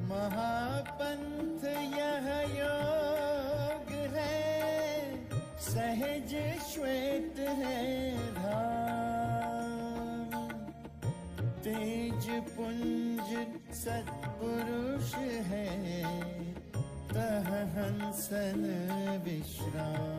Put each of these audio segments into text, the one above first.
महापंथ यह योग है, सहज श्वेत है धाम। तेज पुंज सत्पुरुष है, तह हंसन विश्राम।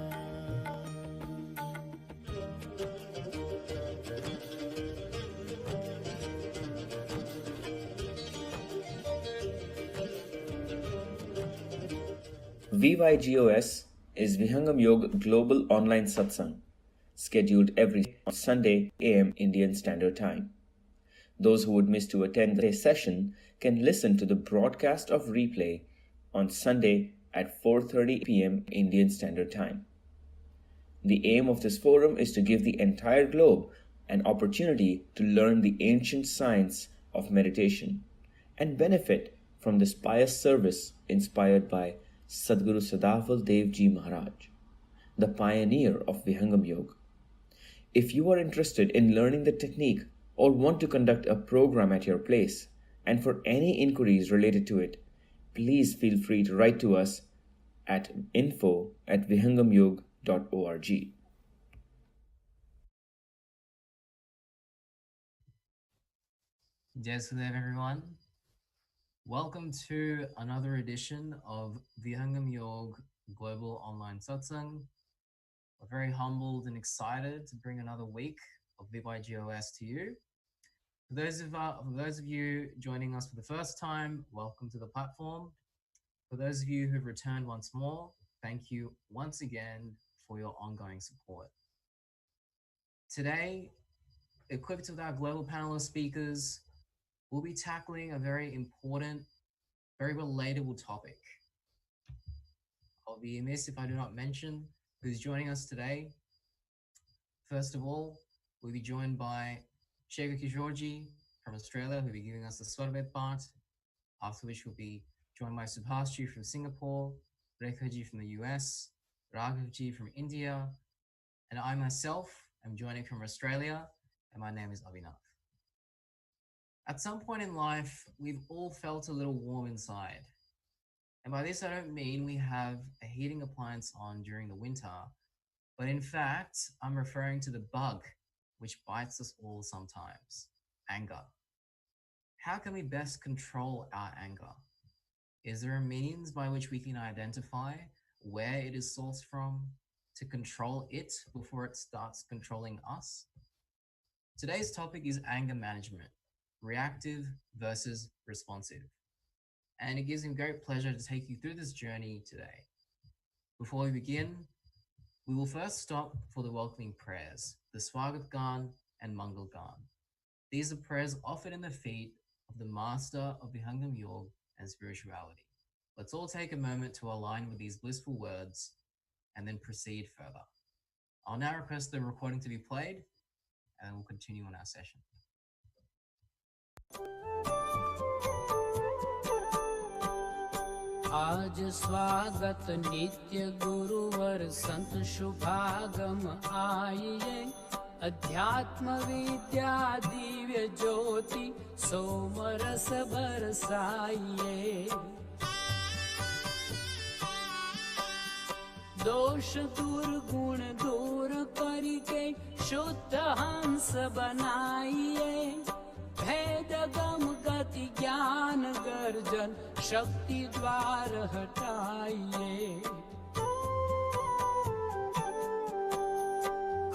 VYGOS is Vihangam Yoga Global Online Satsang, scheduled every Sunday AM Indian Standard Time. Those who would miss to attend the session can listen to the broadcast of replay on Sunday at 4:30 p.m. Indian Standard Time. The aim of this forum is to give the entire globe an opportunity to learn the ancient science of meditation and benefit from this pious service inspired by Sadguru Sadaval Dev Ji Maharaj, the pioneer of Vihangam Yoga. If you are interested in learning the technique or want to conduct a program at your place, and for any inquiries related to it, please feel free to write to us at info@vihangamyog.org. Jai Sudev, everyone. Welcome to another edition of Vihangam Yoga Global Online Satsang. We're very humbled and excited to bring another week of VYGOS to you. For those of you joining us for the first time, welcome to the platform. For those of you who've returned once more, thank you once again for your ongoing support. Today, equipped with our global panel of speakers, we'll be tackling a very important, very relatable topic. I'll be amiss if I do not mention who's joining us today. First of all, we'll be joined by Shekhar Kishorji from Australia, who'll be giving us the Swarvet part, after which we'll be joined by Subhash from Singapore, Rekha from the US, Raghav from India, and I myself am joining from Australia, and my name is Abhinav. At some point in life, we've all felt a little warm inside. And by this, I don't mean we have a heating appliance on during the winter, but in fact, I'm referring to the bug which bites us all sometimes, anger. How can we best control our anger? Is there a means by which we can identify where it is sourced from to control it before it starts controlling us? Today's topic is anger management. Reactive versus responsive. And it gives me great pleasure to take you through this journey today. Before we begin, we will first stop for the welcoming prayers, the Swagat Gan and Mangal Gan. These are prayers offered in the feet of the master of Vihangam Yoga and spirituality. Let's all take a moment to align with these blissful words and then proceed further. I'll now request the recording to be played and we'll continue on our session. आज स्वागत नित्य गुरुवर संत शुभागम आइए, अध्यात्म विद्या दिव्य ज्योति सोमरस बरसाइए। दोष दूर गुण दूर करके शुद्ध हंस बनाइए, भेद गम गति ज्ञान गर्जन शक्ति द्वार हटाइए।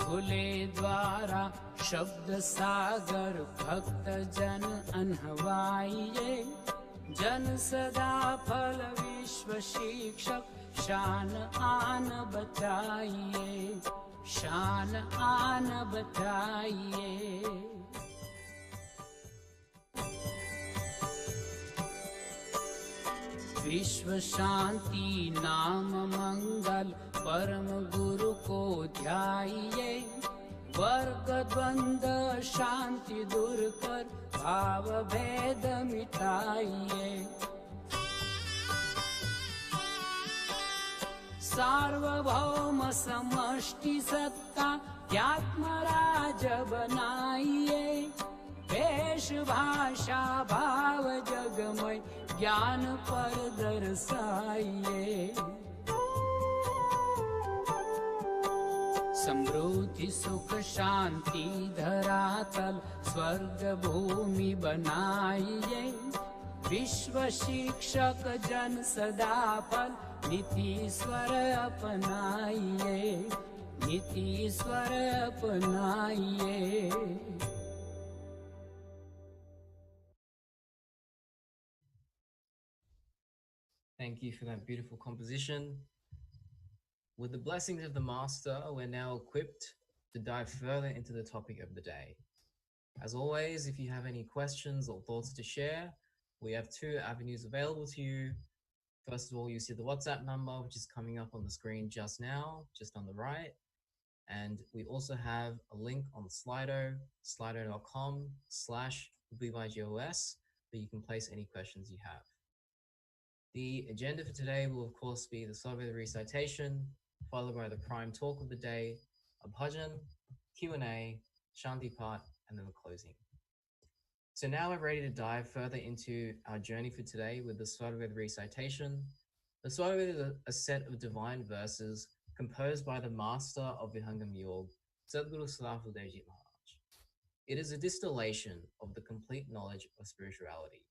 खुले द्वारा शब्द सागर भक्त जन अनहवाइए, जन सदा फल विश्व शिक्षक शान आन बताइए, शान आन बताइए। विश्व शांति नाम मंगल परम गुरु को ध्याइए, वर्ग द्वंद शांति दूर कर भाव भेद मिटाइए। सार्वभौम समष्टि सत्ता आत्मराज बनाइए, वेश भाषा भाव जगमय ज्ञान पर दर्शाइए। समृद्धि सुख शांति धरातल स्वर्ग भूमि बनाइए। विश्व शिक्षक जन सदा पल नीति स्वर अपनाइए, नीति स्वर अपनाइए। Thank you for that beautiful composition. With the blessings of the Master, we're now equipped to dive further into the topic of the day. As always, if you have any questions or thoughts to share, we have two avenues available to you. First of all, you see the WhatsApp number, which is coming up on the screen just now, just on the right. And we also have a link on Slido, slido.com/BYGOS, where you can place any questions you have. The agenda for today will, of course, be the Soviet recitation, followed by the prime talk of the day, a bhajan, Q&A, Shanti part, and then the closing. So now we're ready to dive further into our journey for today with the Swarved recitation. The Swarved is a set of divine verses composed by the master of Vihangam Yoga, Sadguru Sadafaldeji Maharaj. It is a distillation of the complete knowledge of spirituality.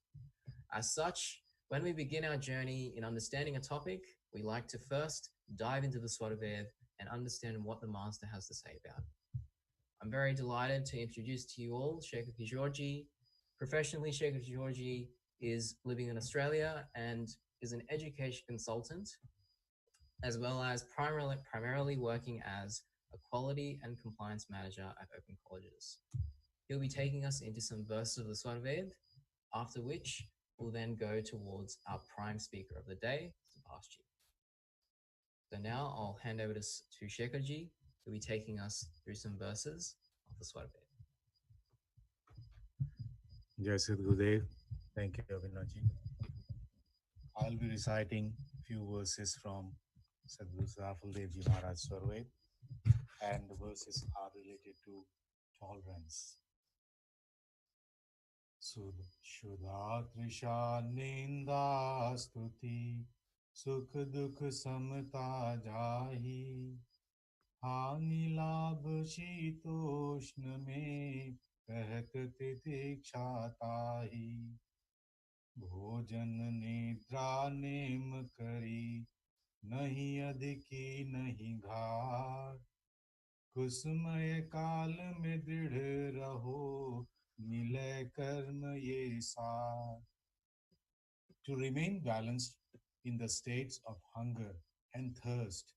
As such, when we begin our journey in understanding a topic, we like to first dive into the Swarved and understand what the master has to say about it. I'm very delighted to introduce to you all Shekhar Kishorji. Professionally, Shekhar Kishorji is living in Australia and is an education consultant, as well as primarily working as a quality and compliance manager at open colleges. He'll be taking us into some verses of the Swarved, after which we'll then go towards our prime speaker of the day, Subhash ji. So now I'll hand over to Shekhar ji, who'll be taking us through some verses of the Swarved. Jai Sadgurudev. Thank you, Abhinavji. I'll be reciting few verses from Sadguru Sadafaldevji Maharaj Swarved, and the verses are related to tolerance. Shudha Trisha Ninda Stuti Sukh Dukh Samta Jahi Hani Labh Shitoshna Mein Kahat Titiksha Tahi भोजन निद्रा name करी नहीं अधिकी नहीं घार कुसुमय काल में दृढ़ रहो मिले कर्म ये सार. To remain balanced in the states of hunger and thirst,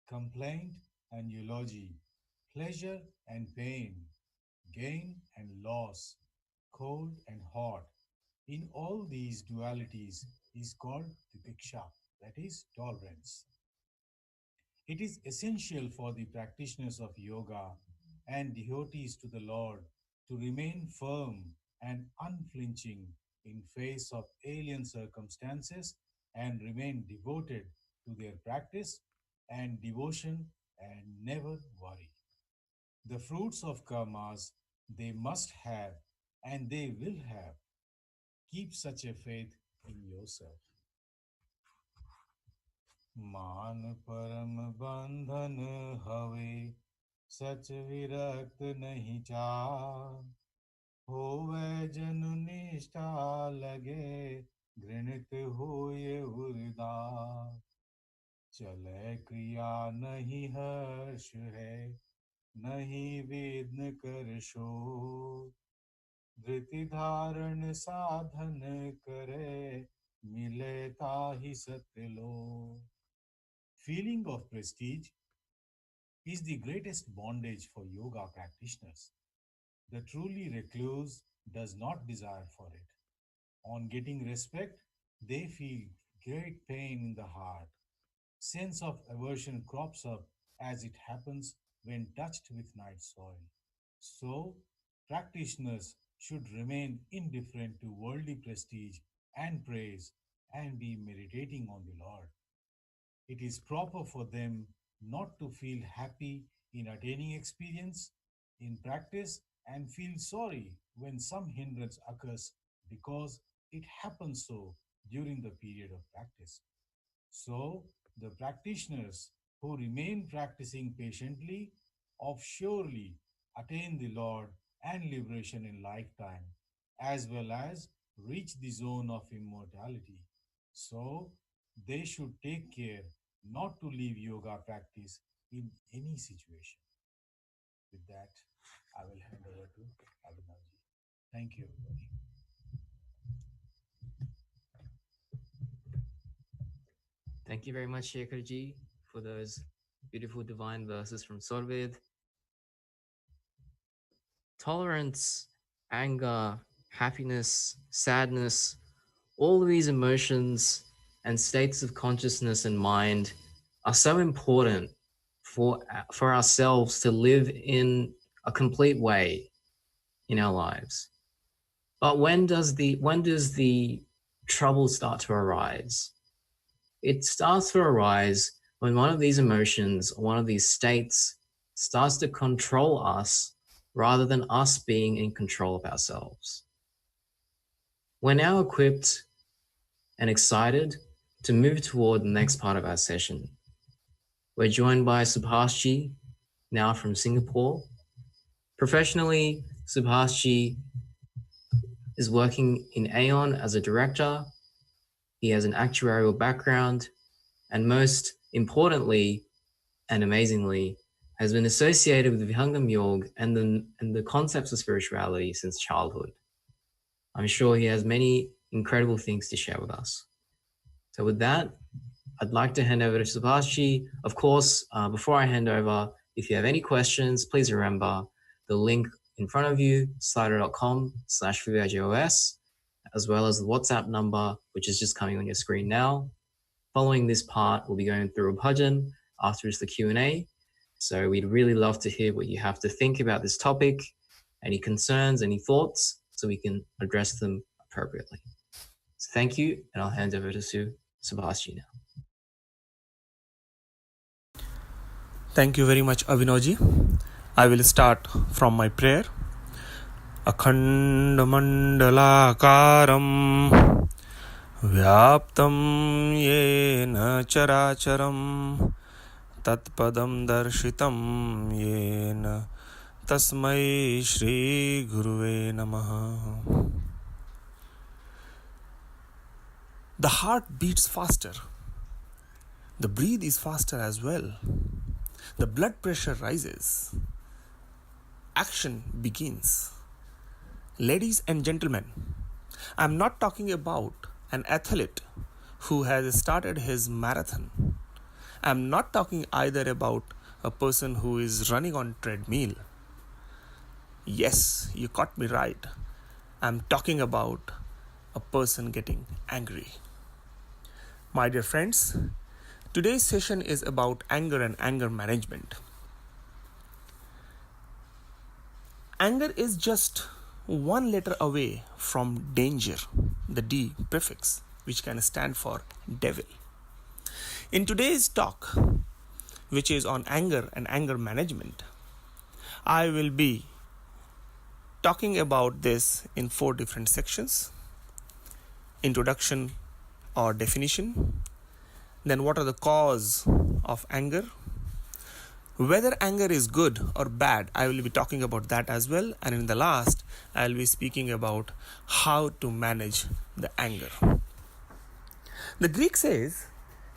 complaint and eulogy, pleasure and pain, gain and loss, cold and hot, in all these dualities is called titiksha, that is tolerance. It is essential for the practitioners of yoga and devotees to the Lord to remain firm and unflinching in face of alien circumstances and remain devoted to their practice and devotion and never worry. The fruits of karmas they must have and they will have. Keep such a faith in yourself. मान परम बंधन हवे सच विरक्त नहीं चार होवे जन निष्ठा लगे घृणित होए उदार चले क्रिया नहीं हर्ष है नहीं विघ्न कर शोर धृति धारण साधन करे मिले ताहि सत्यलो. Feeling of prestige is the greatest bondage for yoga practitioners. The truly recluse does not desire for it. On getting respect, they feel great pain in the heart. Sense of aversion crops up as it happens when touched with night soil. So, practitioners should remain indifferent to worldly prestige and praise and be meditating on the Lord. It is proper for them not to feel happy in attaining experience in practice and feel sorry when some hindrance occurs because it happens so during the period of practice. So, the practitioners who remain practicing patiently of surely attain the Lord and liberation in lifetime, as well as reach the zone of immortality. So, they should take care not to leave yoga practice in any situation. With that, I will hand over to Abhinavji. Thank you, everybody. Thank you very much, Shekharji, for those beautiful divine verses from Sorved. Tolerance, anger, happiness, sadness, all of these emotions and states of consciousness and mind are so important for ourselves to live in a complete way in our lives. But when does the trouble start to arise? It starts to arise when one of these emotions, one of these states, starts to control us rather than us being in control of ourselves. We're now equipped and excited to move toward the next part of our session. We're joined by Subhash, now from Singapore. Professionally, Subhash is working in Aon as a director. He has an actuarial background, and most importantly and amazingly, has been associated with Vihangam Yoga and the concepts of spirituality since childhood. I'm sure he has many incredible things to share with us. So with that, I'd like to hand over to Subhash. Of course, before I hand over, if you have any questions, please remember the link in front of you, slido.com/VIJOS, as well as the WhatsApp number, which is just coming on your screen now. Following this part, we'll be going through a bhajan. After is the Q&A. So we'd really love to hear what you have to think about this topic, any concerns, any thoughts, so we can address them appropriately. So thank you, and I'll hand over to Subhash now. Thank you very much, Abhinavji. I will start from my prayer. Akhandamandalakaram Vyaptam yena characharam Tatpadam darshitam yena Tasmai Shri Guruve Namaha. The heart beats faster. The breath is faster as well. The blood pressure rises. Action begins. Ladies and gentlemen, I am not talking about an athlete who has started his marathon. I am not talking either about a person who is running on treadmill. Yes, you caught me right. I am talking about a person getting angry. My dear friends, today's session is about anger and anger management. Anger is just one letter away from danger, the D prefix, which can stand for devil. In today's talk, which is on anger and anger management, I will be talking about this in 4 different sections. Introduction or definition, then what are the cause of anger, whether anger is good or bad, I will be talking about that as well, and in the last I will be speaking about how to manage the anger. The Greek says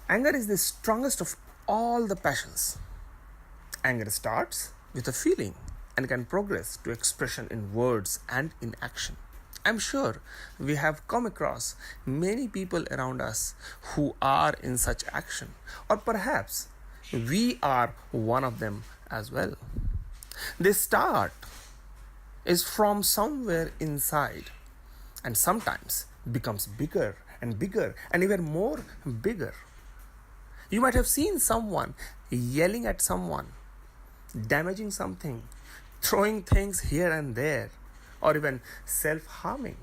anger is the strongest of all the passions. Anger starts with a feeling and can progress to expression in words and in action. I'm sure we have come across many people around us who are in such action, or perhaps we are one of them as well. This start is from somewhere inside and sometimes becomes bigger and bigger and even more bigger. You might have seen someone yelling at someone, damaging something, throwing things here and there, or even self-harming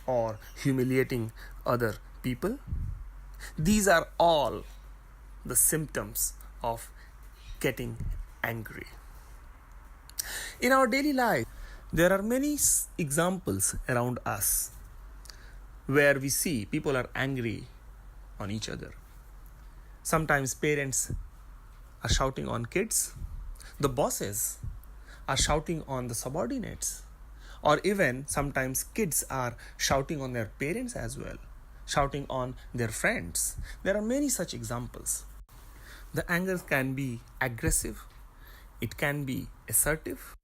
or humiliating other people. These are all the symptoms of getting angry. In our daily life, there are many examples around us. where we see people are angry on each other. Sometimes parents are shouting on kids, the bosses are shouting on the subordinates, or even sometimes kids are shouting on their parents as well, shouting on their friends. There are many such examples. The anger can be aggressive, it can be assertive.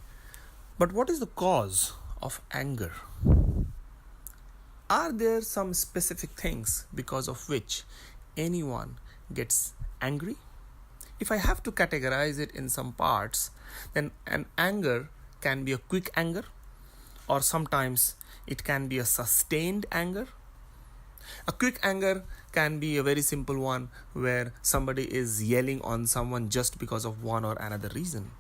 But what is the cause of anger? Are there some specific things because of which anyone gets angry? If I have to categorize it in some parts, then an anger can be a quick anger, or sometimes it can be a sustained anger. A quick anger can be a very simple one where somebody is yelling on someone just because of one or another reason.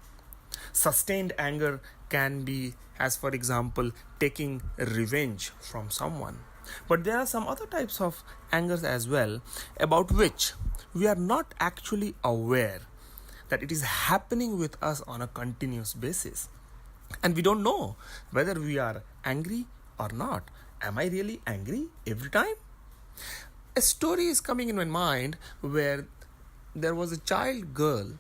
Sustained anger can be, as for example, taking revenge from someone. But there are some other types of angers as well about which we are not actually aware that it is happening with us on a continuous basis. And we don't know whether we are angry or not. Am I really angry every time? A story is coming in my mind where there was a child girl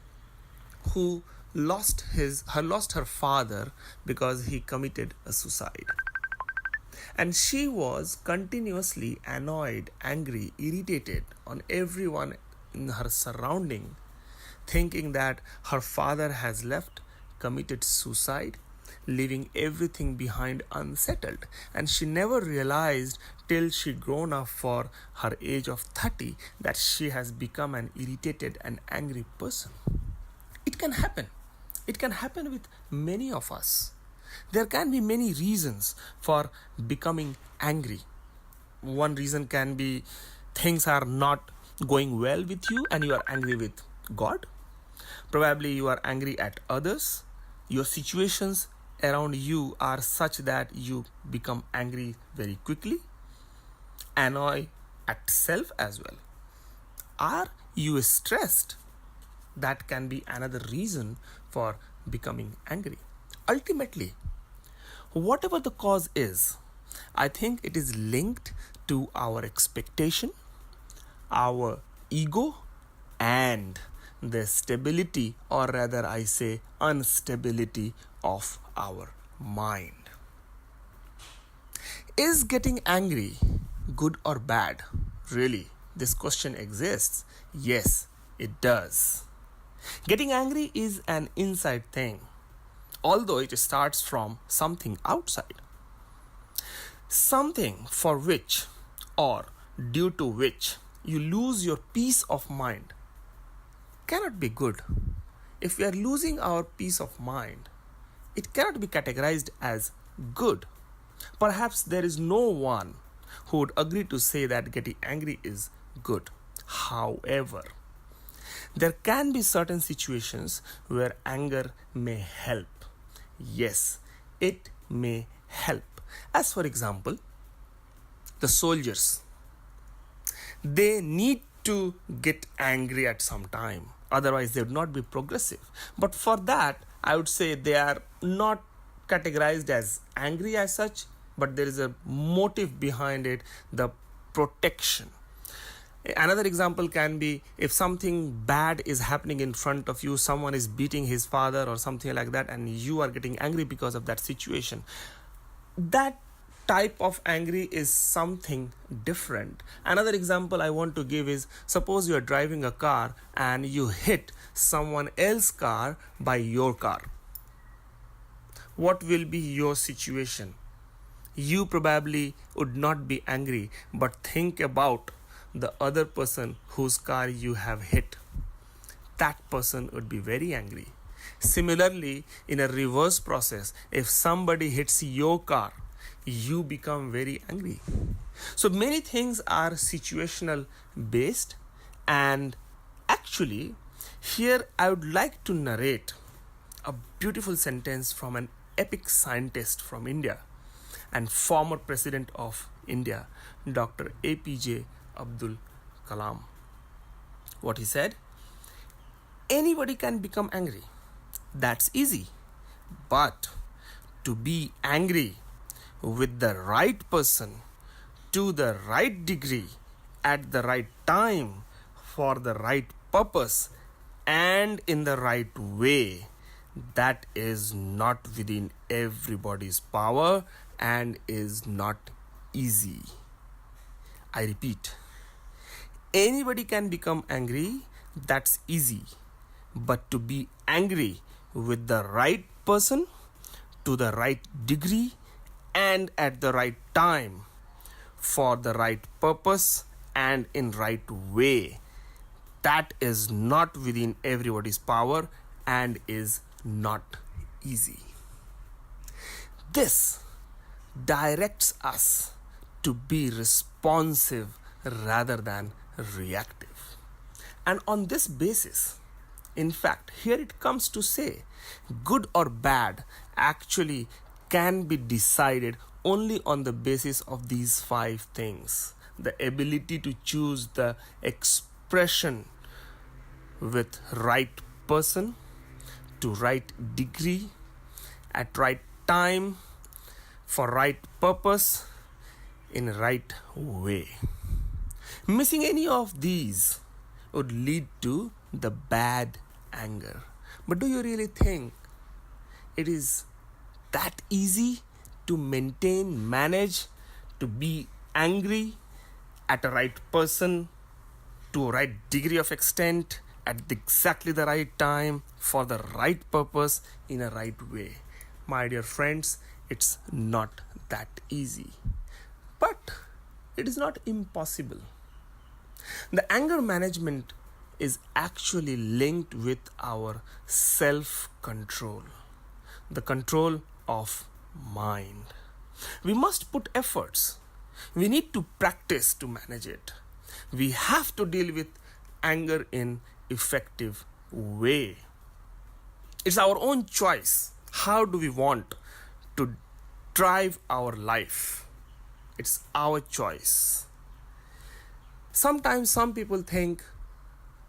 who lost her father because he committed a suicide. And she was continuously annoyed, angry, irritated on everyone in her surrounding, thinking that her father has left, committed suicide, leaving everything behind unsettled. And she never realized till she grown up for her age of 30 that she has become an irritated and angry person. It can happen. It can happen with many of us. There can be many reasons for becoming angry. One reason can be things are not going well with you and you are angry with God. Probably you are angry at others. Your situations around you are such that you become angry very quickly. Annoy at self as well. Are you stressed? That can be another reason for becoming angry. Ultimately, whatever the cause is, I think it is linked to our expectation, our ego, and the stability, or rather I say instability of our mind. Is getting angry good or bad? Really, this question exists. Yes, it does. Getting angry is an inside thing, although it starts from something outside. Something for which or due to which you lose your peace of mind cannot be good. If we are losing our peace of mind, it cannot be categorized as good. Perhaps there is no one who would agree to say that getting angry is good. However, there can be certain situations where anger may help. Yes, it may help. As for example, the soldiers, they need to get angry at some time. Otherwise, they would not be progressive. But for that, I would say they are not categorized as angry as such, but there is a motive behind it, the protection. Another example can be if something bad is happening in front of you, someone is beating his father or something like that, and you are getting angry because of that situation. That type of angry is something different. Another example I want to give is, suppose you are driving a car and you hit someone else's car by your car. What will be your situation? You probably would not be angry, but think about the other person whose car you have hit. That person would be very angry. Similarly, in a reverse process, if somebody hits your car, you become very angry. So many things are situational based, and actually here I would like to narrate a beautiful sentence from an epic scientist from India and former president of India, Dr. APJ Abdul Kalam. What he said: anybody can become angry. That's easy. But to be angry with the right person, to the right degree, at the right time, for the right purpose, and in the right way, that is not within everybody's power and is not easy. I repeat, anybody can become angry, that's easy. But to be angry with the right person, to the right degree, and at the right time, for the right purpose and in right way, that is not within everybody's power and is not easy. This directs us to be responsive rather than reactive. And on this basis, in fact, here it comes to say, good or bad actually can be decided only on the basis of these 5 things. The ability to choose the expression with right person, to right degree, at right time, for right purpose, in right way. Missing any of these would lead to the bad anger. But do you really think it is that easy to maintain, manage, to be angry at a right person, to a right degree of extent, at exactly the right time, for the right purpose, in a right way? My dear friends, it's not that easy. But it is not impossible. The anger management is actually linked with our self-control, the control of mind. We must put efforts. We need to practice to manage it. We have to deal with anger in effective way. It's our own choice. How do we want to drive our life? It's our choice. Sometimes some people think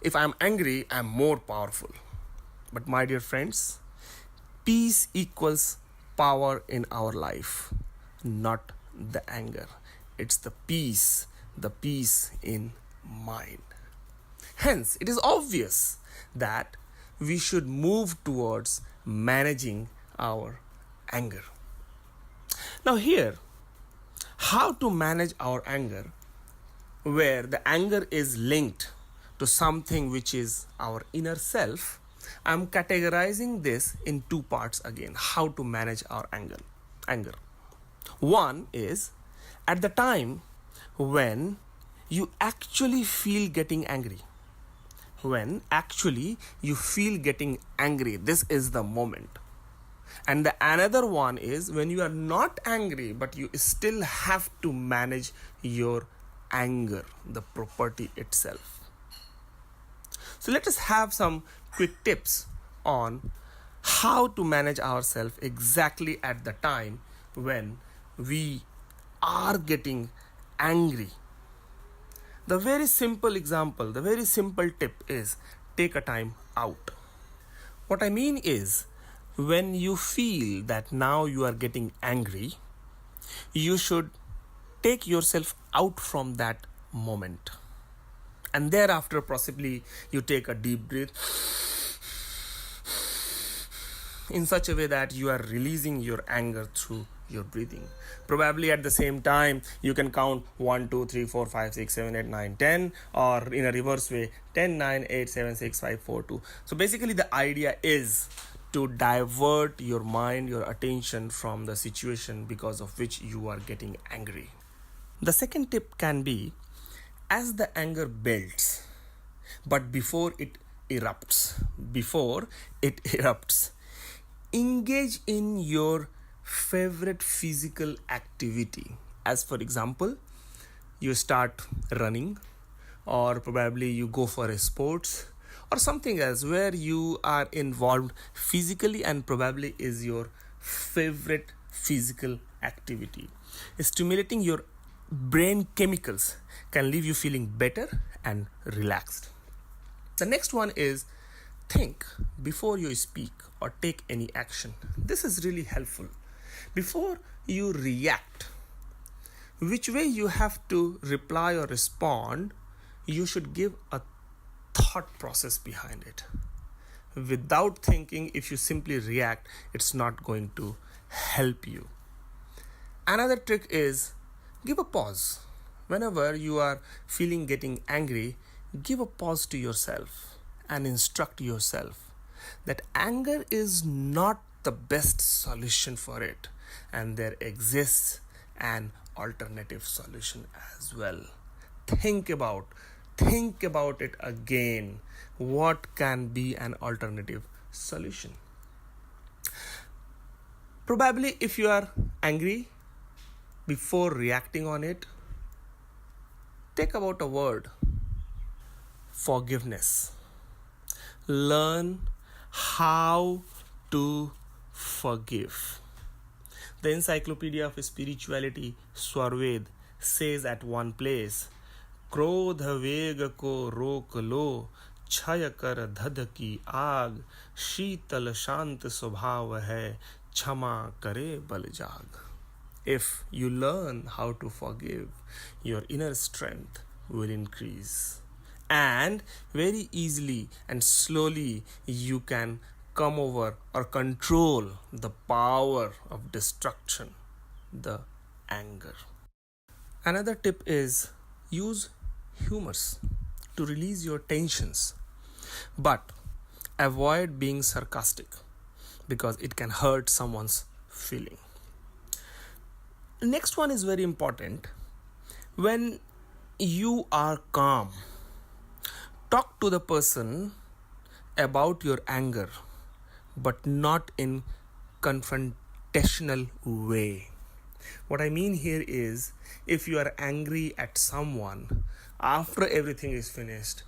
if I'm angry, I'm more powerful. But my dear friends, peace equals power in our life, not the anger. It's the peace in mind. Hence, it is obvious that we should move towards managing our anger. Now here, how to manage our anger, where the anger is linked to something which is our inner self, I'm categorizing this in 2 parts again, how to manage our anger. One is at the time when you actually feel getting angry. When actually you feel getting angry, this is the moment. And the another one is when you are not angry, but you still have to manage your anger, the property itself. So let us have some quick tips on how to manage ourselves exactly at the time when we are getting angry. The very simple example, the very simple tip is take a time out. What I mean is, when you feel that now you are getting angry, you should take yourself out from that moment. And thereafter, possibly you take a deep breath in such a way that you are releasing your anger through your breathing. Probably at the same time, you can count 1, 2, 3, 4, 5, 6, 7, 8, 9, 10, or in a reverse way, 10, 9, 8, 7, 6, 5, 4, 2. So basically the idea is to divert your mind, your attention from the situation because of which you are getting angry. The second tip can be, as the anger builds, but before it erupts, engage in your favorite physical activity. As for example, you start running, or probably you go for a sports or something else where you are involved physically and probably is your favorite physical activity. Stimulating your brain chemicals can leave you feeling better and relaxed. The next one is think before you speak or take any action. This is really helpful. Before you react, which way you have to reply or respond, you should give a thought process behind it. Without thinking, if you simply react, it's not going to help you. Another trick is give a pause. Whenever you are feeling getting angry, give a pause to yourself and instruct yourself that anger is not the best solution for it, and there exists an alternative solution as well. Think about it again. What can be an alternative solution? Probably if you are angry, before reacting on it, take about a word: forgiveness. Learn how to forgive. The Encyclopedia of Spirituality, Swarved, says at one place, क्रोध वेग को रोक लो, क्षय कर धध की आग, शीतल शांत स्वभाव है, क्षमा करे बल जाग. If you learn how to forgive, your inner strength will increase. And very easily and slowly you can come over or control the power of destruction, the anger. Another tip is use humors to release your tensions, but avoid being sarcastic because it can hurt someone's feeling. Next one is very important. When you are calm, talk to the person about your anger, but not in confrontational way. What I mean here is, if you are angry at someone, after everything is finished,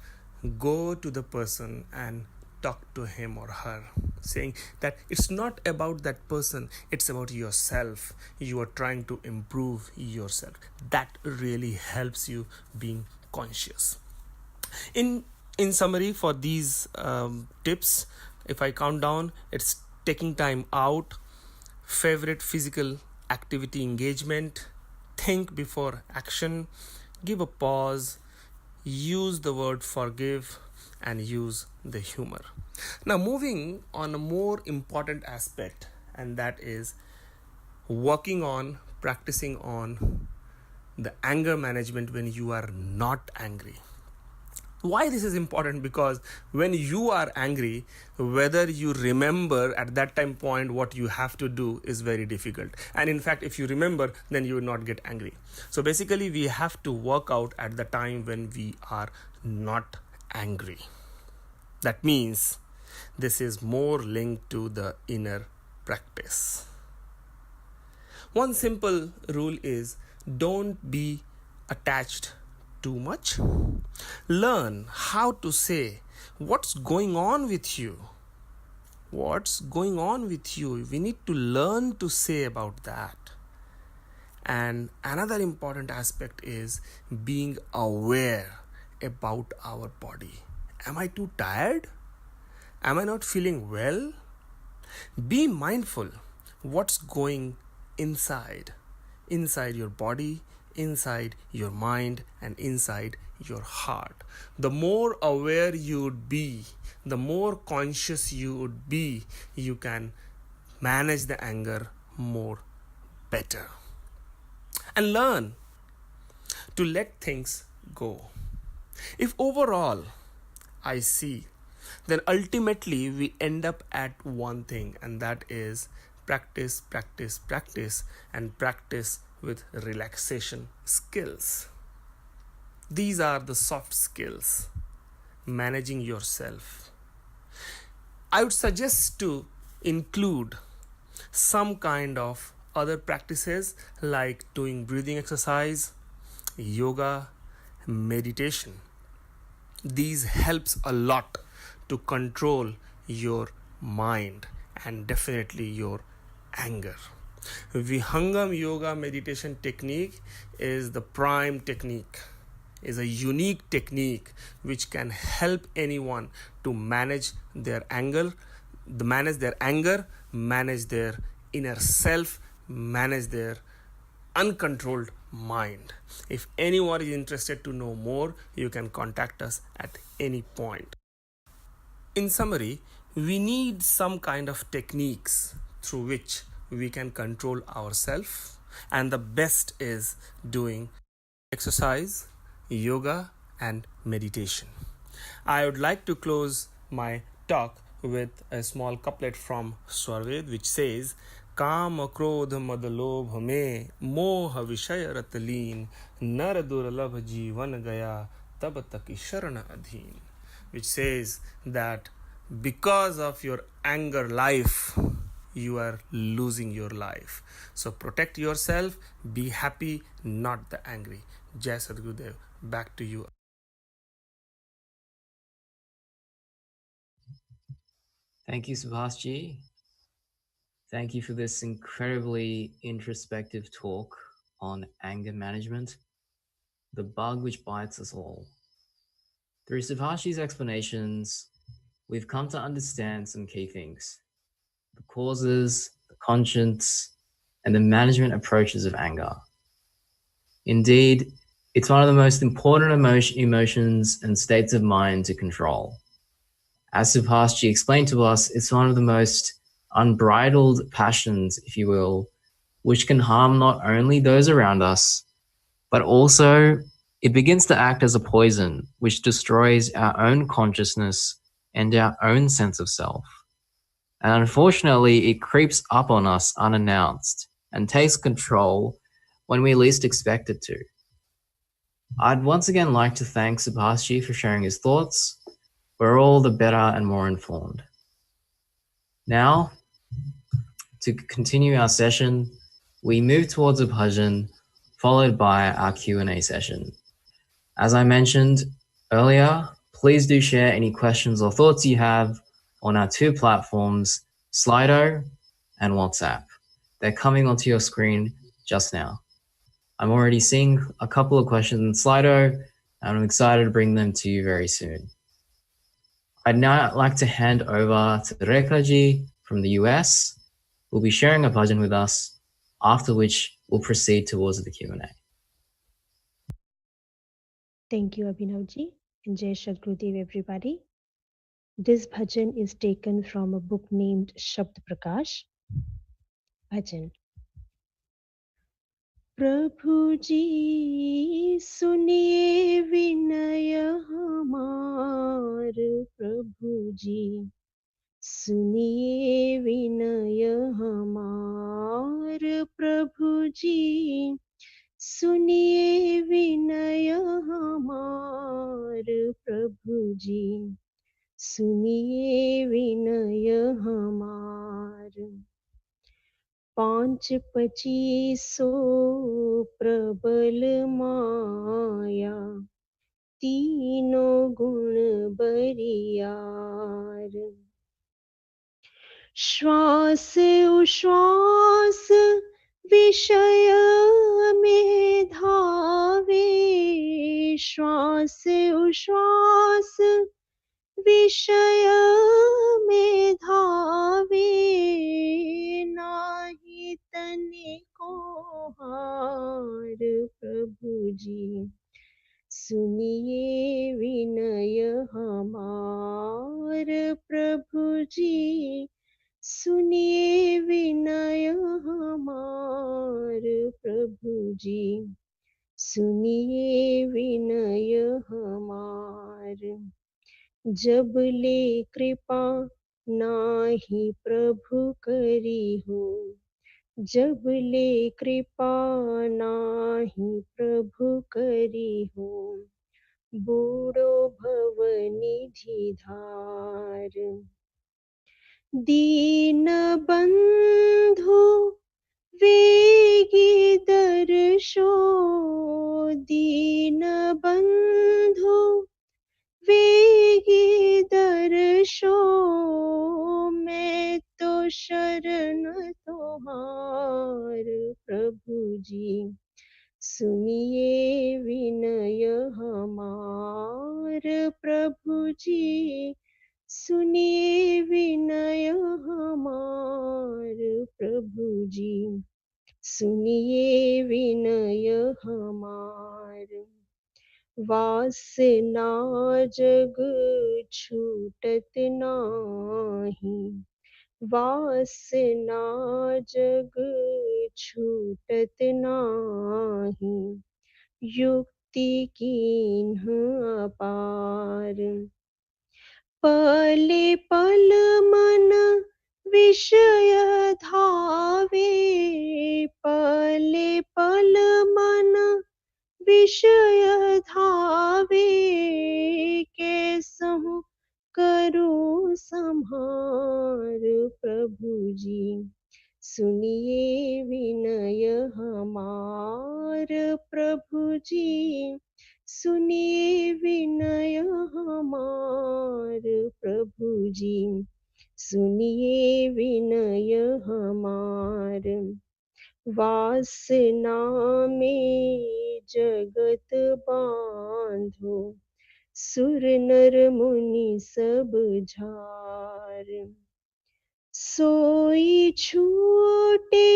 go to the person and talk to him or her, saying that it's not about that person, it's about yourself. You are trying to improve yourself. That really helps you being conscious. In summary, for these tips, if I count down, it's taking time out, favorite physical activity engagement, think before action, give a pause, use the word forgive, and use the humor. Now, moving on a more important aspect, and that is practicing on the anger management when you are not angry. Why this is important? Because when you are angry, whether you remember at that time point what you have to do is very difficult. And in fact, if you remember, then you will not get angry. So basically, we have to work out at the time when we are not angry. That means this is more linked to the inner practice. One simple rule is don't be attached too much. Learn how to say what's going on with you. What's going on with you? We need to learn to say about that. And another important aspect is being aware about our body. Am I too tired? Am I not feeling well? Be mindful what's going inside your body, inside your mind, and inside your heart. The more aware you would be, the more conscious you would be, you can manage the anger more better. And learn to let things go. If overall I see, then ultimately we end up at one thing, and that is practice, and practice with relaxation skills. These are the soft skills. Managing yourself. I would suggest to include some kind of other practices like doing breathing exercise, yoga, meditation. These helps a lot to control your mind and definitely your anger. Vihangam yoga meditation technique is the prime technique, is a unique technique which can help anyone to manage their anger, manage their inner self, manage their uncontrolled mind. If anyone is interested to know more, you can contact us at any point. In summary, we need some kind of techniques through which we can control ourselves, and the best is doing exercise, yoga, and meditation. I would like to close my talk with a small couplet from Swarved which says, काम क्रोध मद लोभ में मोह विषय रत लीन नर दुर्लभ जीवन गया तब तक शरण अधीन, which says that because of your anger life, you are losing your life. So protect yourself, be happy, not the angry. Jai Sadgurudev, back to you. Thank you, Subhash ji. Thank you for this incredibly introspective talk on anger management, the bug which bites us all. Through Subhash's explanations, we've come to understand some key things: the causes, the conscience, and the management approaches of anger. Indeed, it's one of the most important emotions and states of mind to control. As Subhash explained to us, it's one of the most unbridled passions, if you will, which can harm not only those around us, but also it begins to act as a poison which destroys our own consciousness and our own sense of self. And unfortunately, it creeps up on us unannounced and takes control when we least expect it to. I'd once again like to thank Subhash for sharing his thoughts. We're all the better and more informed. Now, to continue our session, we move towards a bhajan, followed by our Q&A session. As I mentioned earlier, please do share any questions or thoughts you have on our two platforms, Slido and WhatsApp. They're coming onto your screen just now. I'm already seeing a couple of questions in Slido, and I'm excited to bring them to you very soon. I'd now like to hand over to Rekha from the US, who'll be sharing a bhajan with us, after which we'll proceed towards the Q&A. Thank you, Abhinavji, and Jai Shadgurudev, everybody. This bhajan is taken from a book named Shabd Prakash. Bhajan. प्रभु जी सुनिए विनय हमार, प्रभु जी सुनिए विनय हमार, प्रभु जी सुनिए विनय हमार, प्रभु जी सुनिए विनय हमार। 525 प्रबल माया, तीनों गुण बरियार। श्वास उश्वास विषय में धावे, श्वास उश्वास विषय में धावे, नाही तनिको हार, प्रभु जी सुनिए विनय हमार, प्रभु जी सुनिए विनय हमार, प्रभु जी सुनिए विनय हमार। जब ले कृपा नाही प्रभु करी हो, जब ले कृपा नाही प्रभु करी हो, बूढ़ो भव निधि धार। दीन बंधु वेगी दर्शो, दीन बंधु वेगी दर्शो, मैं तो शरण तुम्हार, प्रभु जी सुनिए विनय हमार, प्रभु जी सुनिए विनय हमार, प्रभु जी सुनिए विनय हमार। वासना जग छूटत नाही, वासना जग छूटत नाही, युक्ति कीन्ह अपार। पले पल मन विषय धावे, पले पल मन विषय धावे, कैसहु करूं संहार। प्रभु जी सुनिए विनय हमार। प्रभु जी सुनिए विनय हमार। प्रभु जी सुनिए विनय हमार। वासना में जगत बांधो, सुर नर मुनि सब झार। सोई छूटे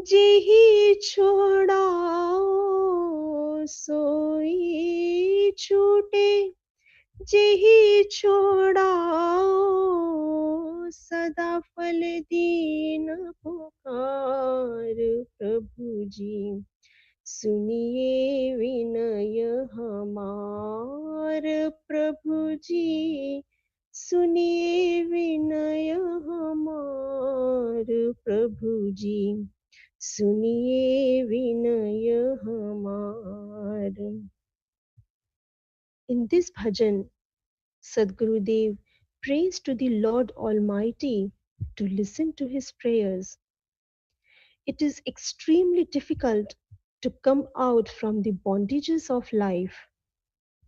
जेहि छोड़ाओ, सोई छूटे जेहि छोड़ाओ, सदा फल दीन पुकार। प्रभु जी सुनिए विनय हमार। प्रभु जी सुनिए विनय हमार। प्रभु जी सुनिए विनय हमार। In this bhajan, Sadgurudev prays to the Lord Almighty to listen to his prayers. It is extremely difficult to come out from the bondages of life.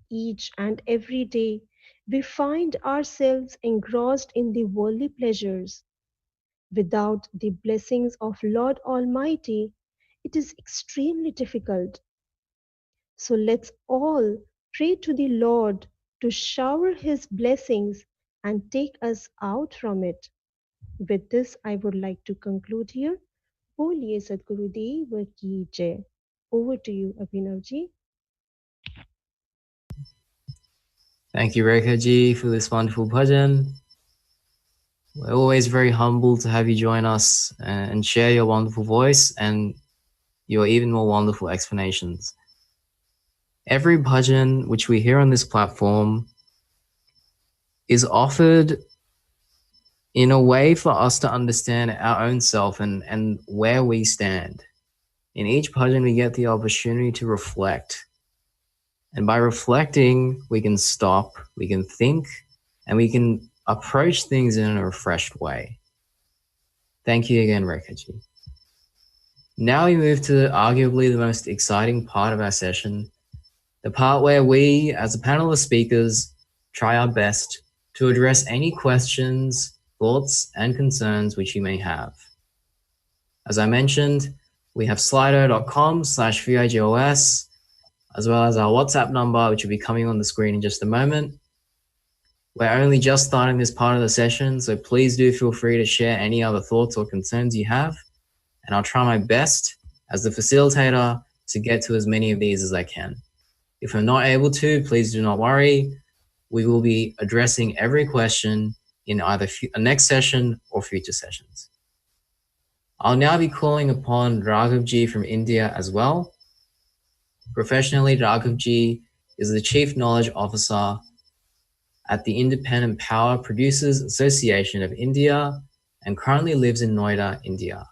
Each and every day, we find ourselves engrossed in the worldly pleasures. Without the blessings of Lord Almighty, it is extremely difficult. So let's all pray to the Lord to shower his blessings and take us out from it. With this, I would like to conclude here. Boliye Sadgurudev ki jai. Over to you, Abhinavji. Thank you, Rekha ji, for this wonderful bhajan. We're always very humbled to have you join us and share your wonderful voice and your even more wonderful explanations. Every bhajan which we hear on this platform is offered in a way for us to understand our own self and where we stand. In each bhajan, we get the opportunity to reflect. And by reflecting, we can stop, we can think, and we can approach things in a refreshed way. Thank you again, Rekhaji. Now we move to arguably the most exciting part of our session, the part where we, as a panel of speakers, try our best to address any questions, thoughts, and concerns which you may have. As I mentioned, we have slido.com/VIGOS, as well as our WhatsApp number, which will be coming on the screen in just a moment. We're only just starting this part of the session, so please do feel free to share any other thoughts or concerns you have, and I'll try my best as the facilitator to get to as many of these as I can. If I'm not able to, please do not worry. We will be addressing every question in either a next session or future sessions. I'll now be calling upon Raghivji from India as well. Professionally, Raghivji is the Chief Knowledge Officer at the Independent Power Producers Association of India and currently lives in Noida, India.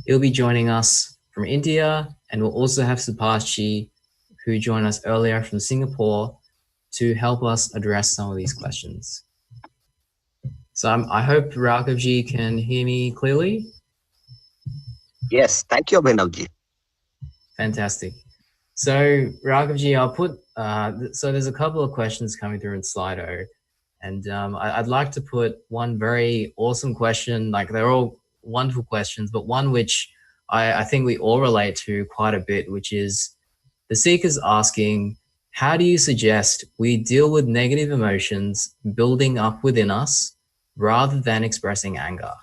He'll be joining us from India, and we'll also have Subhash, who joined us earlier from Singapore, to help us address some of these questions. So I hope Raghivji can hear me clearly. Yes, thank you, Abhinavji. Fantastic. So Raghivji, I'll put, so there's a couple of questions coming through in Slido, and I'd like to put one very awesome question, like they're all wonderful questions, but one which I think we all relate to quite a bit, which is the seeker's asking, how do you suggest we deal with negative emotions building up within us rather than expressing anger?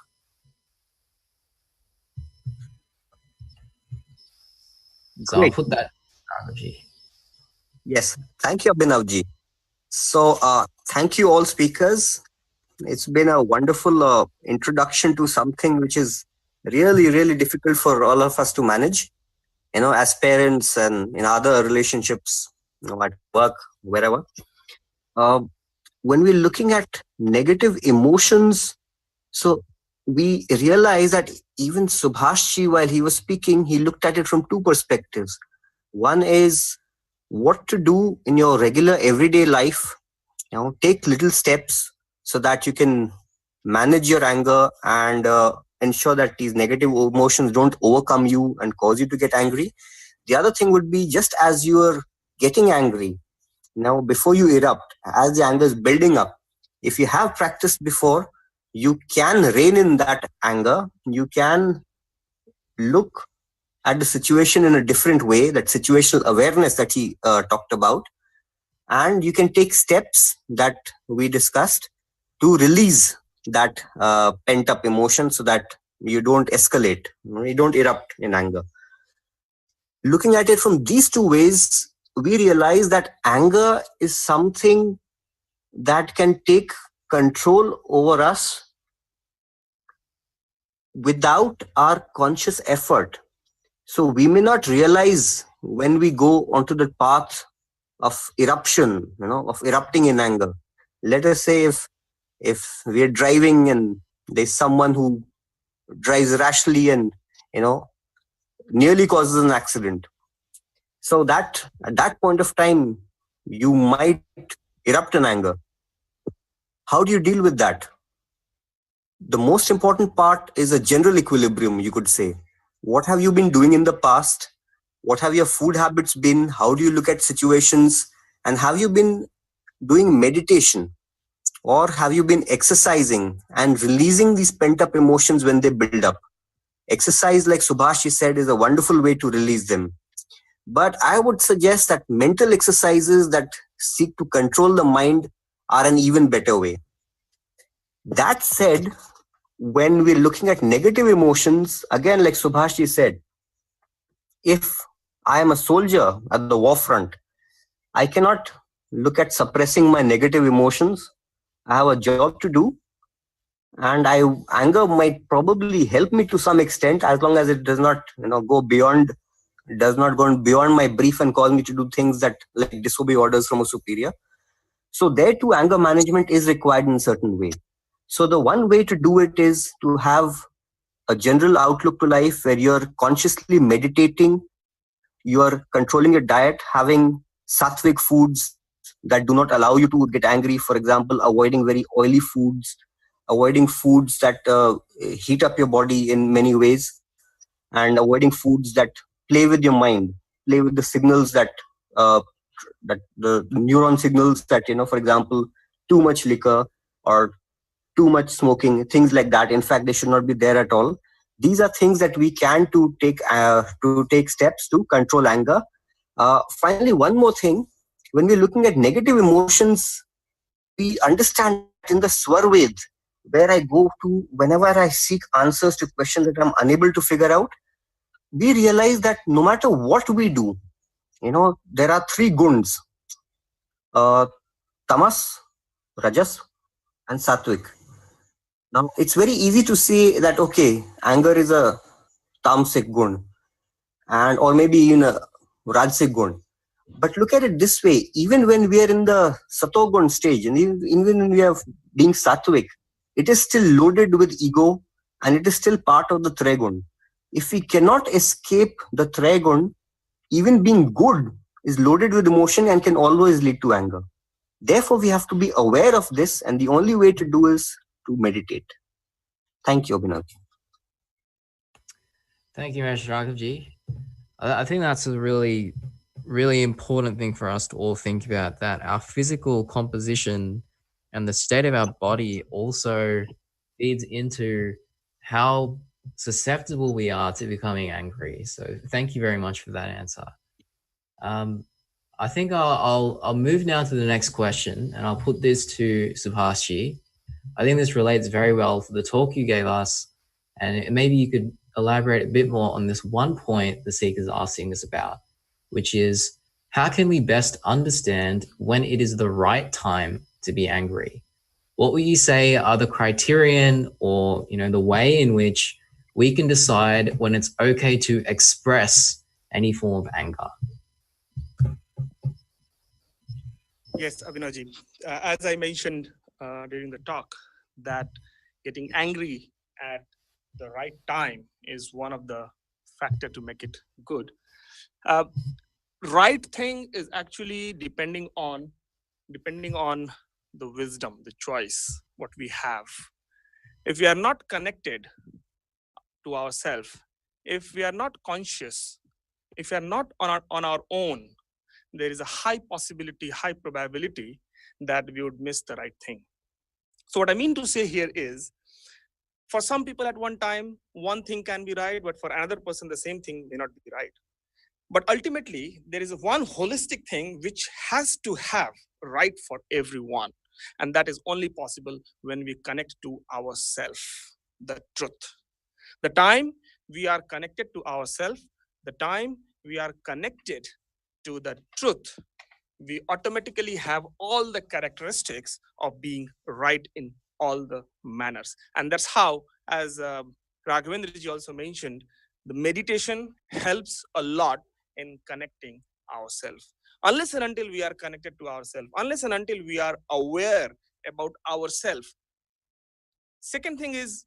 So I'll Great. put that Raghavji. Yes. Thank you, Abhinavji. So, thank you all speakers. It's been a wonderful introduction to something which is really, really difficult for all of us to manage, as parents and in other relationships, at work, wherever. Uh, when we're looking at negative emotions, so we realize that even Subhash, while he was speaking, he looked at it from two perspectives. One is what to do in your regular everyday life. Take little steps so that you can manage your anger and ensure that these negative emotions don't overcome you and cause you to get angry. The other thing would be, just as you are getting angry, now before you erupt, as the anger is building up, if you have practiced before, you can rein in that anger. You can look at the situation in a different way, that situational awareness that he talked about, and you can take steps that we discussed to release that pent up emotion so that you don't escalate, you don't erupt in anger. Looking at it from these two ways, we realize that anger is something that can take control over us without our conscious effort. So we may not realize when we go onto the path of eruption, of erupting in anger. Let us say if we are driving and there's someone who drives rashly and nearly causes an accident. So that at that point of time, you might erupt in anger. How do you deal with that? The most important part is a general equilibrium, you could say. What have you been doing in the past? What have your food habits been? How do you look at situations? And have you been doing meditation? Or have you been exercising and releasing these pent up emotions when they build up? Exercise, like Subhash said, is a wonderful way to release them. But I would suggest that mental exercises that seek to control the mind are an even better way. That said, when we're looking at negative emotions, again, like Subhash said, if I am a soldier at the war front, I cannot look at suppressing my negative emotions. I have a job to do, and anger might probably help me to some extent, as long as it does not go beyond my brief and cause me to do things that like disobey orders from a superior. So there too, anger management is required in a certain way. So the one way to do it is to have a general outlook to life where you're consciously meditating, you're controlling your diet, having sattvic foods that do not allow you to get angry. For example, avoiding very oily foods, avoiding foods that heat up your body in many ways, and avoiding foods that play with your mind, play with the signals that the neuron signals that, for example, too much liquor or too much smoking, things like that. In fact, they should not be there at all. These are things that we can to take steps to control anger. Finally, one more thing: when we're looking at negative emotions, we understand that in the Swarved, where I go to whenever I seek answers to questions that I'm unable to figure out, we realize that no matter what we do, there are three guns: tamas, rajas, and sattvic. Now, it's very easy to say that, okay, anger is a tamasic gun, and or maybe even a rajasic gun. But look at it this way: even when we are in the satogun stage, and even when we are being sattvic, it is still loaded with ego, and it is still part of the trigun. If we cannot escape the trigun, even being good is loaded with emotion and can always lead to anger. Therefore, we have to be aware of this, and the only way to do is to meditate. Thank you, Abhinav. Thank you, Mr. Raghavji. I think that's a really, really important thing for us to all think about, that our physical composition and the state of our body also feeds into how susceptible we are to becoming angry. So thank you very much for that answer. I think I'll move now to the next question, and I'll put this to Subhashi. I think this relates very well to the talk you gave us, and maybe you could elaborate a bit more on this one point the seeker is asking us about, which is how can we best understand when it is the right time to be angry? What would you say are the criterion or, the way in which we can decide when it's okay to express any form of anger? Yes, Abhinavji. As I mentioned during the talk, that getting angry at the right time is one of the factor to make it good. Right thing is actually depending on the wisdom, the choice, what we have. If we are not connected to ourselves, if we are not conscious, if we are not on our own, there is a high possibility, high probability that we would miss the right thing. So what I mean to say here is, for some people at one time, one thing can be right, but for another person, the same thing may not be right. But ultimately, there is one holistic thing which has to have right for everyone. And that is only possible when we connect to ourselves, the truth. The time we are connected to ourselves, the time we are connected to the truth, we automatically have all the characteristics of being right in all the manners. And that's how, as Raghavendraji also mentioned, the meditation helps a lot in connecting ourselves. Unless and until we are connected to ourselves, unless and until we are aware about ourselves. Second thing is,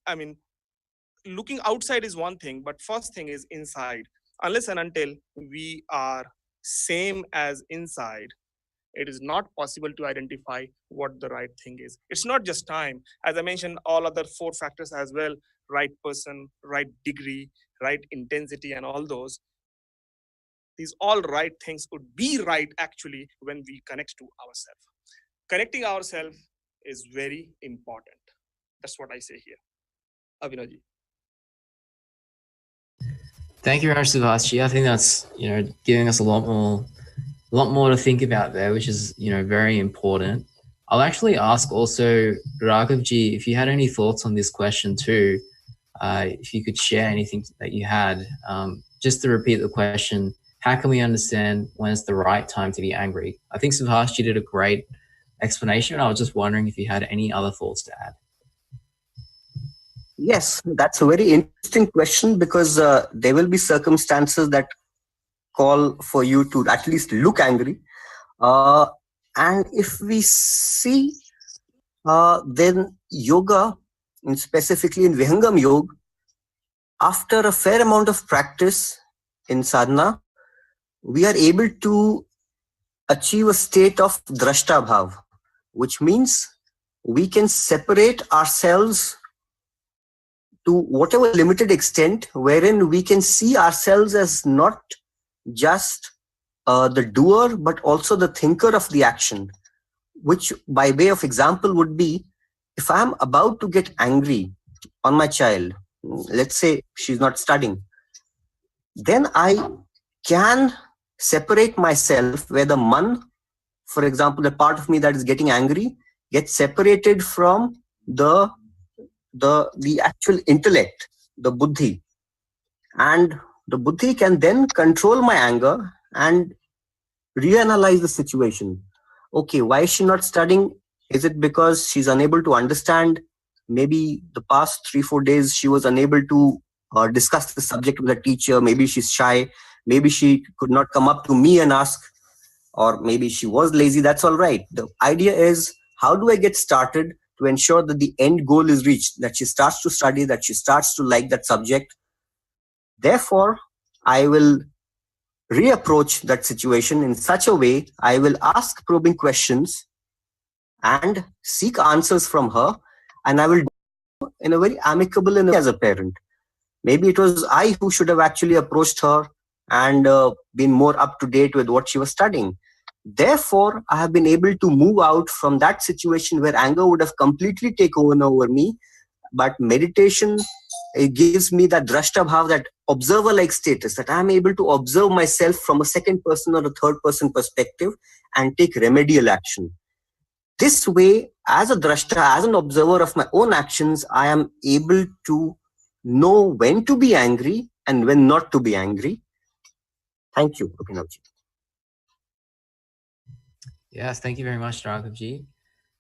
looking outside is one thing, but first thing is inside. Unless and until we are same as inside, it is not possible to identify what the right thing is. It's not just time. As I mentioned, all other 4 factors as well: right person, right degree, right intensity, and all those. These all right things would be right actually when we connect to ourselves. Connecting ourselves is very important. That's what I say here. Abhinavji. Thank you very much, Subhash. I think that's, giving us a lot more to think about there, which is, very important. I'll actually ask also Raghavji if you had any thoughts on this question too. If you could share anything that you had, just to repeat the question, how can we understand when it's the right time to be angry? I think Subhash did a great explanation. I was just wondering if you had any other thoughts to add. Yes, that's a very interesting question, because there will be circumstances that call for you to at least look angry. And if we see, then yoga, and specifically in Vihangam Yoga, after a fair amount of practice in sadhana, we are able to achieve a state of drashta bhav, which means we can separate ourselves to whatever limited extent, wherein we can see ourselves as not just the doer, but also the thinker of the action. Which, by way of example, would be, if I am about to get angry on my child, let's say she's not studying, then I can separate myself where the man, for example, the part of me that is getting angry, gets separated from the actual intellect, the buddhi. And the buddhi can then control my anger and reanalyze the situation. Okay, why is she not studying? Is it because she's unable to understand? Maybe the past 3-4 days she was unable to discuss the subject with the teacher. Maybe she's shy. Maybe she could not come up to me and ask, or maybe she was lazy. That's all right. The idea is, how do I get started to ensure that the end goal is reached, that she starts to study, that she starts to like that subject. Therefore, I will reapproach that situation in such a way, I will ask probing questions and seek answers from her, and I will do in a very amicable way as a parent. Maybe it was I who should have actually approached her and been more up to date with what she was studying. Therefore, I have been able to move out from that situation where anger would have completely taken over me. But meditation, it gives me that drashta bhav, that observer-like status, that I am able to observe myself from a second person or a third person perspective and take remedial action. This way, as a drashta, as an observer of my own actions, I am able to know when to be angry and when not to be angry. Thank you, Abhinavji. Yes, thank you very much, Raghavji.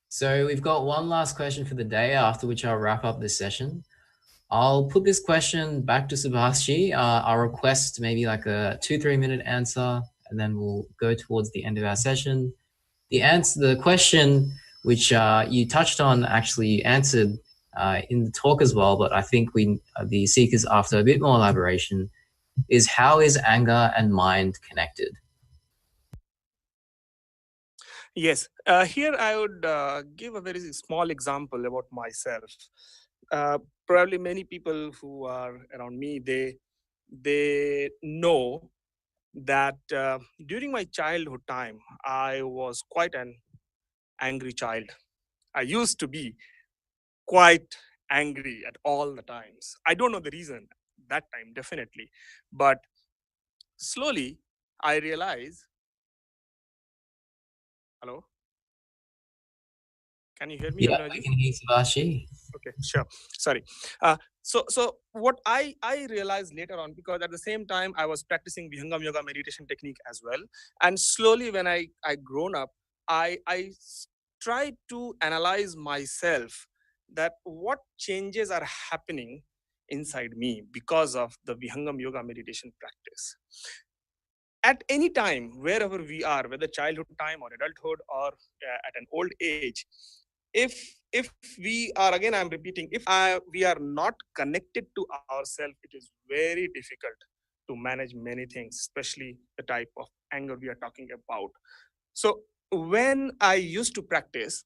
So we've got one last question for the day, after which I'll wrap up this session. I'll put this question back to Subhashi. I'll request maybe like a 2-3 minute answer, and then we'll go towards the end of our session. The question which you touched on, actually you answered in the talk as well, but I think the seekers after a bit more elaboration is, how is anger and mind connected? Yes, here I would give a very small example about myself. Probably many people who are around me, they know that during my childhood time, I was quite an angry child. I used to be quite angry at all the times. I don't know the reason that time, definitely, but slowly I realize. Hello, can you hear me? Yeah, Abhinavji? I can hear Subhashi. Okay, sure. Sorry. So what I realized later on, because at the same time I was practicing Vihangam yoga meditation technique as well, and slowly when I grown up, I tried to analyze myself, that what changes are happening inside me because of the Vihangam yoga meditation practice. At any time, wherever we are, whether childhood time or adulthood or at an old age, if we are, again I'm repeating, if we are not connected to ourselves, it is very difficult to manage many things, especially the type of anger we are talking about. So when I used to practice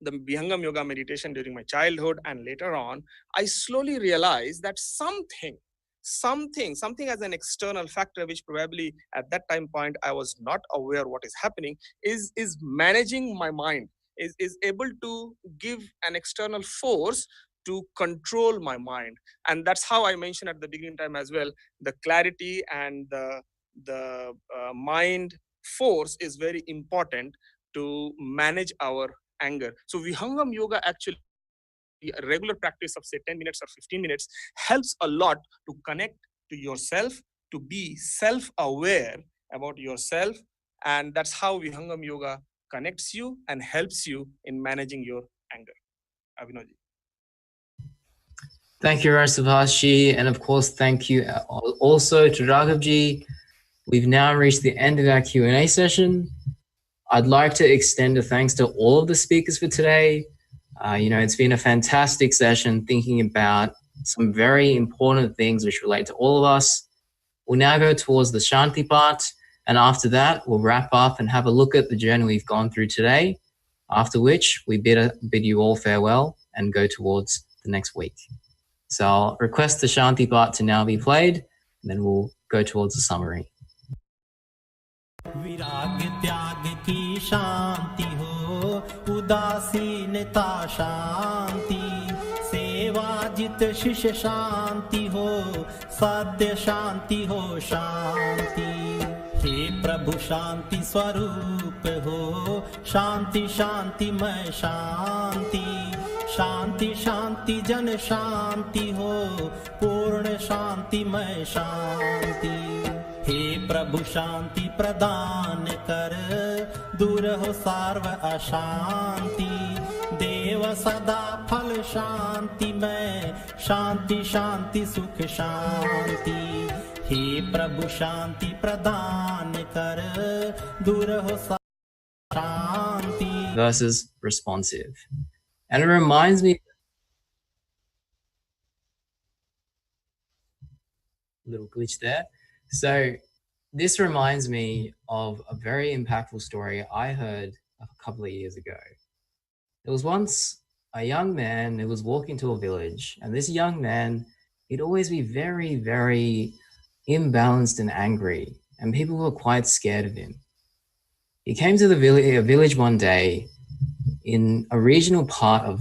the Vihangam yoga meditation during my childhood and later on, I slowly realized that something as an external factor, which probably at that time point I was not aware what is happening, is managing my mind, is able to give an external force to control my mind. And that's how I mentioned at the beginning time as well, the clarity and the mind force is very important to manage our anger. So Vihangam yoga, actually a regular practice of say 10 minutes or 15 minutes, helps a lot to connect to yourself, to be self-aware about yourself. And that's how Vihangam yoga connects you and helps you in managing your anger. Abhinavji. Thank you, Subhashi, and of course, thank you also to Raghavji. We've now reached the end of our Q&A session. I'd like to extend a thanks to all of the speakers for today. It's been a fantastic session thinking about some very important things which relate to all of us. We'll now go towards the Shanti part, and after that, we'll wrap up and have a look at the journey we've gone through today, after which we bid you all farewell and go towards the next week. So I'll request the Shanti part to now be played, and then we'll go towards the summary. विराग त्याग की शांति हो, उदासीनता शांति, सेवा जित शिष्य शांति हो, सत्य शांति हो शांति। हे प्रभु शांति स्वरूप हो, शांति शांतिमय शांति, शांति शांति जन शांति हो, पूर्ण शांतिमय शांति। हे प्रभु शांति प्रदान कर, दूर हो सार्व अशांति, देव सदा फल शांति में, शांति शांति सुख शांति। हे प्रभु शांति प्रदान कर, दूर हो शांति versus responsive. And it reminds me, little glitch there. So this reminds me of a very impactful story I heard a couple of years ago. There was once a young man who was walking to a village, and this young man, he'd always be very, very imbalanced and angry, and people were quite scared of him. He came to a village one day in a regional part of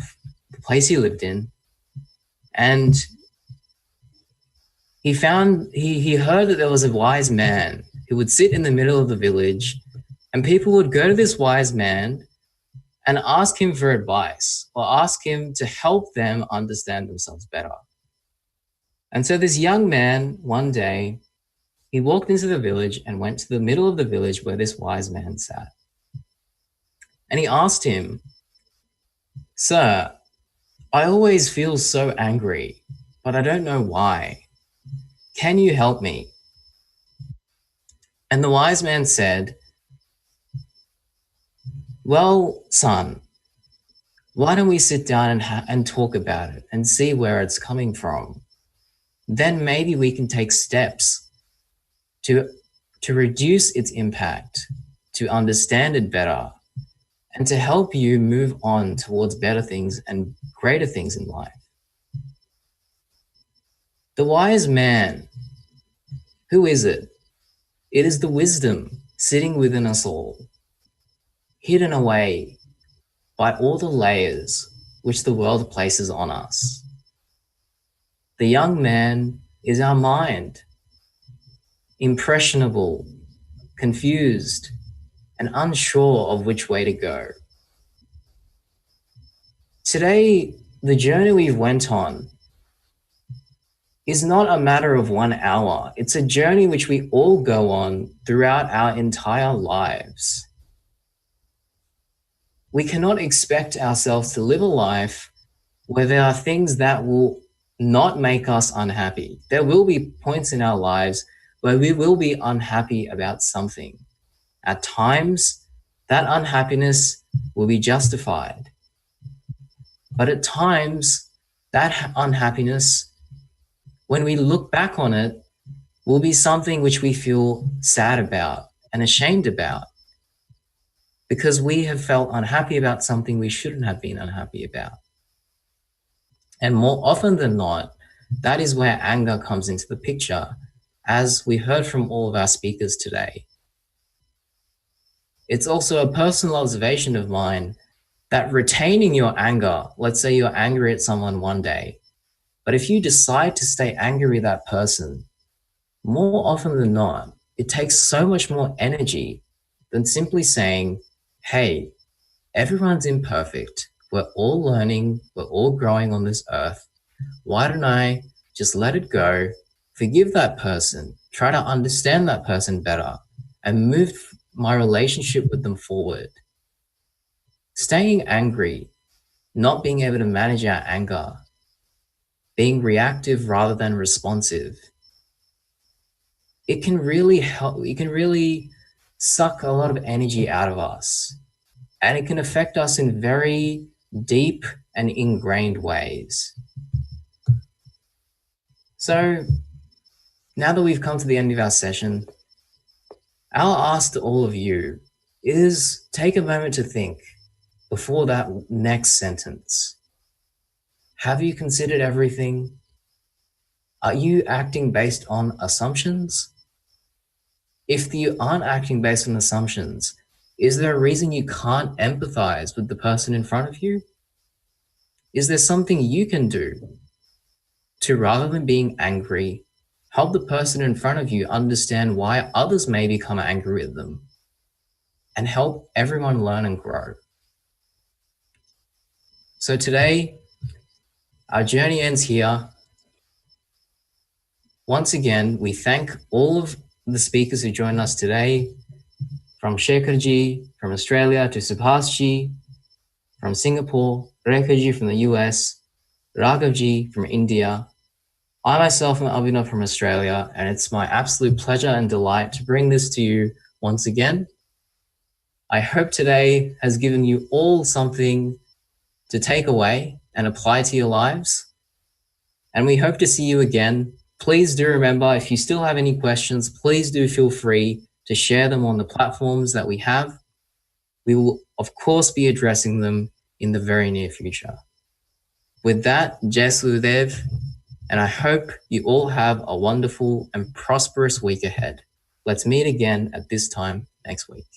the place he lived in, and he heard that there was a wise man who would sit in the middle of the village, and people would go to this wise man and ask him for advice or ask him to help them understand themselves better. And so this young man, one day, he walked into the village and went to the middle of the village where this wise man sat. And he asked him, "Sir, I always feel so angry, but I don't know why. Can you help me?" And the wise man said, "Well, son, why don't we sit down and talk about it and see where it's coming from? Then maybe we can take steps to reduce its impact, to understand it better, and to help you move on towards better things and greater things in life." The wise man, who is it? It is the wisdom sitting within us all, hidden away by all the layers which the world places on us. The young man is our mind, impressionable, confused, and unsure of which way to go. Today, the journey we went on is not a matter of 1 hour. It's a journey which we all go on throughout our entire lives. We cannot expect ourselves to live a life where there are things that will not make us unhappy. There will be points in our lives where we will be unhappy about something. At times, that unhappiness will be justified. But at times, that unhappiness, when we look back on it, will be something which we feel sad about and ashamed about, because we have felt unhappy about something we shouldn't have been unhappy about. And more often than not, that is where anger comes into the picture, as we heard from all of our speakers today. It's also a personal observation of mine that retaining your anger, let's say you're angry at someone one day, but if you decide to stay angry with that person, more often than not, it takes so much more energy than simply saying, "Hey, everyone's imperfect. We're all learning. We're all growing on this earth. Why don't I just let it go, forgive that person, try to understand that person better, and move my relationship with them forward?" Staying angry, not being able to manage our anger, being reactive rather than responsive, it can really help. It can really suck a lot of energy out of us, and it can affect us in very deep and ingrained ways. So now that we've come to the end of our session, our ask to all of you is take a moment to think before that next sentence. Have you considered everything? Are you acting based on assumptions? If you aren't acting based on assumptions, is there a reason you can't empathize with the person in front of you? Is there something you can do to, rather than being angry, help the person in front of you understand why others may become angry with them, and help everyone learn and grow? So today, our journey ends here. Once again, we thank all of the speakers who joined us today, from Shekharji from Australia to Subhashji from Singapore, Rekhaji from the US, Raghavji from India. I myself am Abhinav from Australia, and it's my absolute pleasure and delight to bring this to you once again. I hope today has given you all something to take away and apply to your lives, and we hope to see you again. Please do remember, if you still have any questions, please do feel free to share them on the platforms that we have. We will, of course, be addressing them in the very near future. With that, Jai Sudev, and I hope you all have a wonderful and prosperous week ahead. Let's meet again at this time next week.